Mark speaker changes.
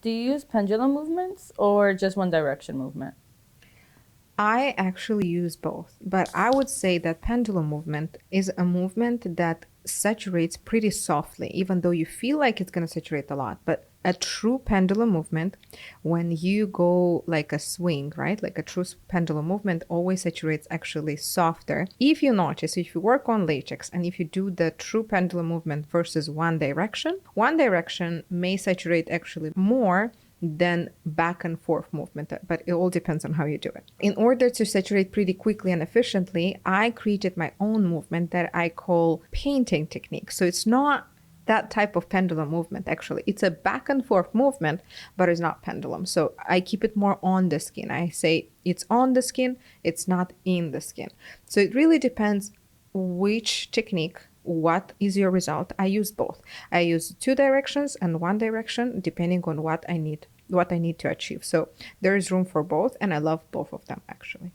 Speaker 1: Do you use pendulum movements or just one direction movement?
Speaker 2: I actually use both, but I would say that pendulum movement is a movement that saturates pretty softly, even though you feel like it's going to saturate a lot. But a true pendulum movement, when you go like a swing, right? Like a true pendulum movement always saturates actually softer. If you notice, if you work on latex and if you do the true pendulum movement versus one direction may saturate actually more than back and forth movement, but it all depends on how you do it. In order to saturate pretty quickly and efficiently, I created my own movement that I call painting technique. So it's not that type of pendulum movement, actually. It's a back and forth movement, but it's not pendulum. So I keep it more on the skin. I say it's on the skin, it's not in the skin. So it really depends which technique, what is your result. I use both. I use two directions and one direction depending on what I need to achieve. So there is room for both, and I love both of them actually.